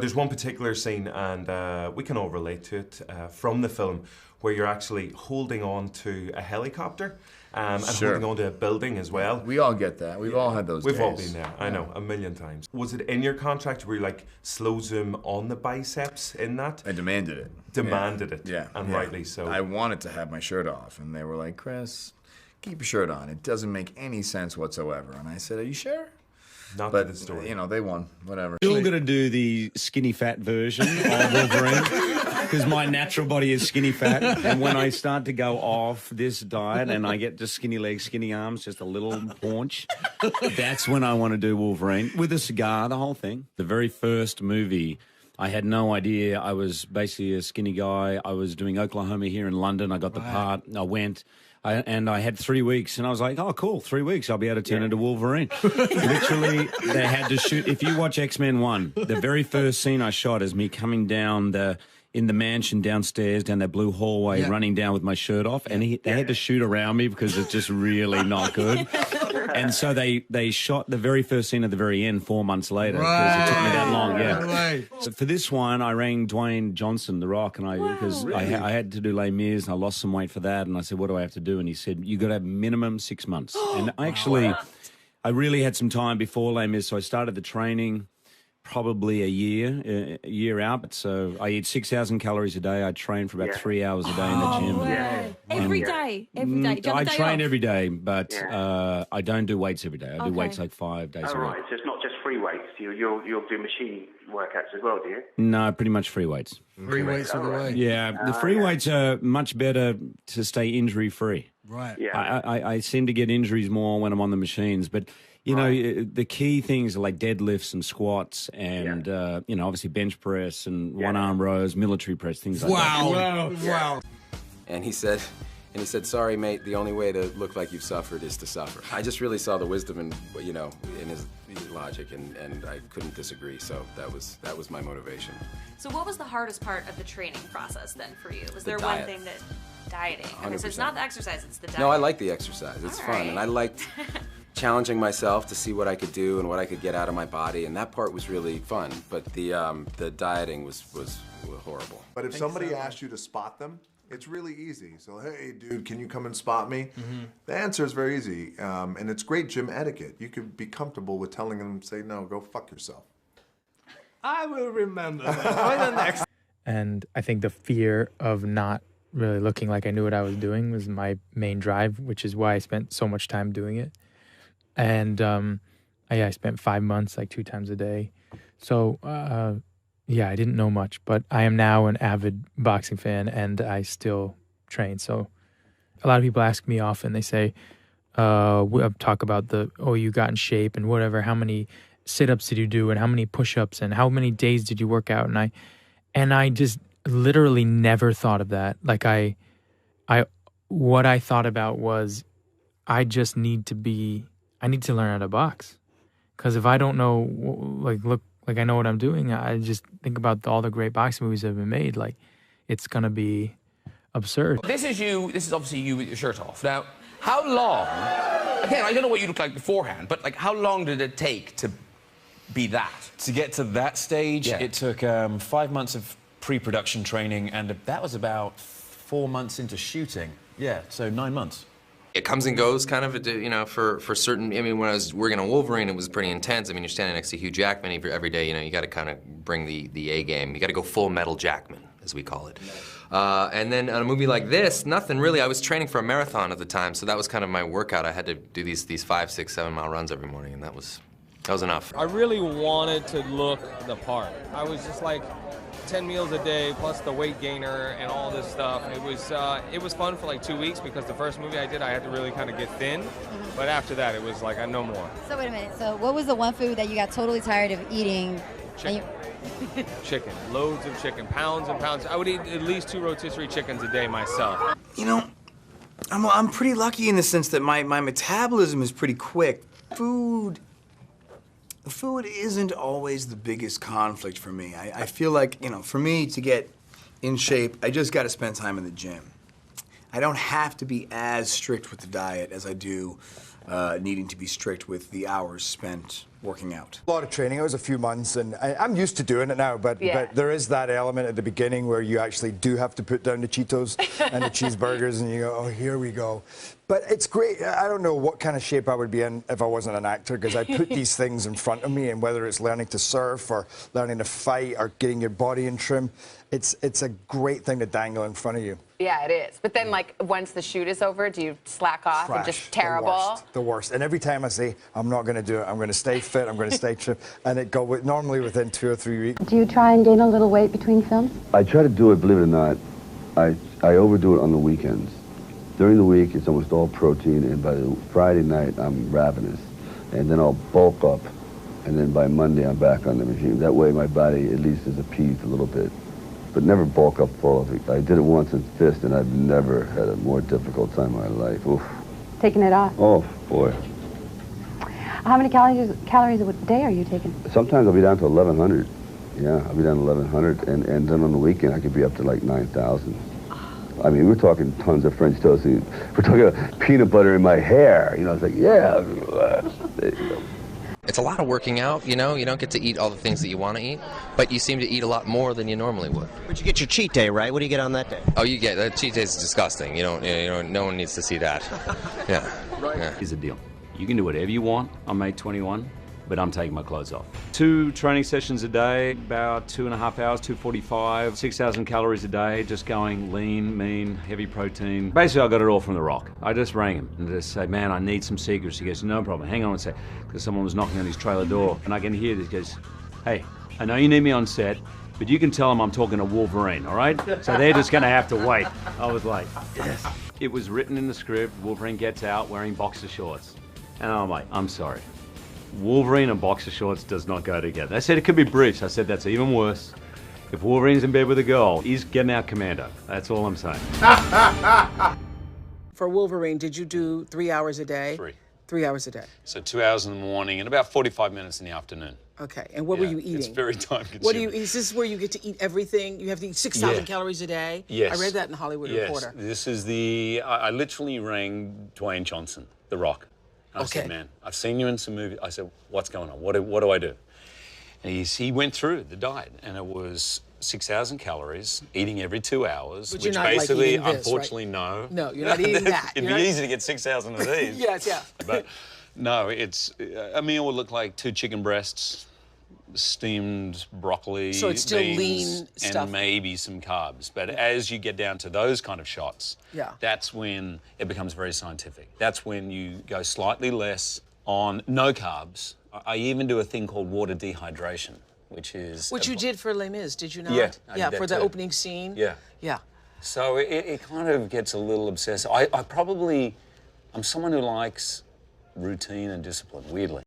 There's one particular scene, and we can all relate to it from the film, where you're actually holding on to a helicopter and holding on to a building as well. We all get that. We've all had those days. We've all been there, I know, a million times. Was it in your contract where you like slow zoom on the biceps in that? I demanded it. Demanded it, and rightly so. I wanted to have my shirt off, and they were like, Chris, keep your shirt on. It doesn't make any sense whatsoever. And I said, are you sure? Not to the story. You know, they won. Whatever. Still going to do the skinny fat version of Wolverine because my natural body is skinny fat. And when I start to go off this diet and I get just skinny legs, skinny arms, just a little paunch, that's when I want to do Wolverine with a cigar, the whole thing. The very first movie, I had no idea. I was basically a skinny guy. I was doing Oklahoma here in London. I got the part. I went. And I had 3 weeks, and I was like, oh, cool, 3 weeks, I'll be able to turn into Wolverine. Literally, they had to shoot. If you watch X-Men 1, the very first scene I shot is me coming down in the mansion downstairs, down that blue hallway, running down with my shirt off, and they had to shoot around me because it's just really not good. And so they shot the very first scene at the very end 4 months later because it took me that long. So for this one, I rang Dwayne Johnson, The Rock, and I had to do Les Mis, and I lost some weight for that. And I said, what do I have to do? And he said, you got to have minimum 6 months. And I really had some time before Les Mis, so I started the training probably a year out. So I eat 6,000 calories a day. I train for about 3 hours a day in the gym. Every day. I train every day, but I don't do weights every day. I do weights like 5 days a week. Right, so it's not just free weights. You'll do machine workouts as well, do you? No, pretty much free weights. Free weights are the way. Yeah, the free weights are much better to stay injury-free. Right. Yeah. I seem to get injuries more when I'm on the machines, but you know, the key things are like deadlifts and squats and, you know, obviously bench press and one-arm rows, military press, things like that. Wow. And he said, sorry, mate, the only way to look like you've suffered is to suffer. I just really saw the wisdom in, you know, in his logic, and I couldn't disagree, so that was my motivation. So what was the hardest part of the training process then for you? Was there diet. one thing that, dieting? 100%. Okay, so it's not the exercise, it's the diet. No, I like the exercise. It's All fun, right. and I liked challenging myself to see what I could do and what I could get out of my body, and that part was really fun. But the dieting was horrible. But if somebody asked you to spot them, it's really easy. So, hey, dude, can you come and spot me? The answer is very easy, and it's great gym etiquette. You could be comfortable with telling them, say, no, go fuck yourself. I will remember that. And I think the fear of not really looking like I knew what I was doing was my main drive, which is why I spent so much time doing it. And I spent 5 months, like 2 times a day. So, I didn't know much, but I am now an avid boxing fan, and I still train. So a lot of people ask me often, they say, we'll talk about you got in shape and whatever, how many sit-ups did you do and how many push-ups and how many days did you work out? And I just literally never thought of that. Like what I thought about was I need to learn how to box. Because if I don't know, look like I know what I'm doing, I just think about all the great boxing movies that have been made. Like, it's going to be absurd. This is obviously you with your shirt off. Now, how long, again, I don't know what you looked like beforehand, but like how long did it take to be that? To get to that stage, it took 5 months of pre-production training, and that was about 4 months into shooting. Yeah, so 9 months. It comes and goes, kind of, you know, for certain. I mean, when I was working on Wolverine, it was pretty intense. I mean, you're standing next to Hugh Jackman every day. You know, you got to kind of bring the A game. You got to go full metal Jackman, as we call it. And then on a movie like this, nothing really. I was training for a marathon at the time, so that was kind of my workout. I had to do these 5, 6, 7 mile runs every morning, and that was enough. I really wanted to look the part. I was just like 10 meals a day plus the weight gainer and all this stuff. It was fun for like 2 weeks because the first movie I did, I had to really kind of get thin. But after that, it was like, I know more. So wait a minute. So what was the one food that you got totally tired of eating? Chicken. Chicken. Loads of chicken. Pounds and pounds. I would eat at least 2 rotisserie chickens a day myself. You know, I'm pretty lucky in the sense that my metabolism is pretty quick. Food isn't always the biggest conflict for me. I feel like, you know, for me to get in shape, I just got to spend time in the gym. I don't have to be as strict with the diet as I do needing to be strict with the hours spent working out? A lot of training. It was a few months, and I'm used to doing it now, but there is that element at the beginning where you actually do have to put down the Cheetos and the cheeseburgers, and you go, oh, here we go. But it's great. I don't know what kind of shape I would be in if I wasn't an actor, because I put these things in front of me, and whether it's learning to surf or learning to fight or getting your body in trim, it's a great thing to dangle in front of you. Yeah, it is. But then, like, once the shoot is over, do you slack off and just terrible? The worst. And every time I say, I'm not going to do it, I'm going to stay fit, I'm going to stay trim, and it go normally within 2 or 3 weeks. Do you try and gain a little weight between films? I try to do it, believe it or not. I overdo it on the weekends. During the week, it's almost all protein, and by the Friday night, I'm ravenous. And then I'll bulk up, and then by Monday, I'm back on the machine. That way, my body at least is appeased a little bit. But never bulk up full. I did it once in fist, and I've never had a more difficult time in my life. Oof. Taking it off? Oh, boy. How many calories a day are you taking? Sometimes I'll be down to 1,100. Yeah, I'll be down to 1,100, and then on the weekend, I could be up to like 9,000. I mean, we're talking tons of French toast. We're talking about peanut butter in my hair. You know, it's like, yeah. There you go. It's a lot of working out, you know? You don't get to eat all the things that you want to eat, but you seem to eat a lot more than you normally would. But you get your cheat day, right? What do you get on that day? Oh, you get that cheat day is disgusting. You don't. No one needs to see that. Yeah. Here's the deal. You can do whatever you want on May 21, but I'm taking my clothes off. 2 training sessions a day, about 2.5 hours, 245, 6,000 calories a day, just going lean, mean, heavy protein. Basically, I got it all from The Rock. I just rang him and just say, man, I need some secrets. He goes, no problem, hang on a sec, because someone was knocking on his trailer door. And I can hear this, he goes, hey, I know you need me on set, but you can tell him I'm talking to Wolverine, all right? So they're just gonna have to wait. I was like, yes. It was written in the script, Wolverine gets out wearing boxer shorts. And I'm like, I'm sorry. Wolverine and boxer shorts does not go together. They said it could be briefs. I said that's even worse. If Wolverine's in bed with a girl, he's getting out commando. That's all I'm saying. For Wolverine, did you do 3 hours a day? 3. 3 hours a day. So 2 hours in the morning and about 45 minutes in the afternoon. Okay, and what were you eating? It's very time-consuming. What do you? Is this where you get to eat everything? You have to eat 6,000 calories a day? Yes. I read that in Hollywood Reporter. This is the... I literally rang Dwayne Johnson, The Rock. I said, man, I've seen you in some movies. I said, what's going on? What do I do? And he went through the diet, and it was 6,000 calories, eating every 2 hours, but which you're not basically, like this, unfortunately, right? no. No, you're not eating that. It'd be easy to get 6,000 of these. Yes, yeah. But no, it's a meal would look like 2 chicken breasts, steamed broccoli, so it's still beans, lean stuff, and maybe some carbs. But as you get down to those kind of shots, that's when it becomes very scientific. That's when you go slightly less on no carbs. I even do a thing called water dehydration, which you did for Les Mis, did you not? Yeah, I did that for the too. opening scene. Yeah. So it kind of gets a little obsessive. I'm someone who likes routine and discipline, weirdly.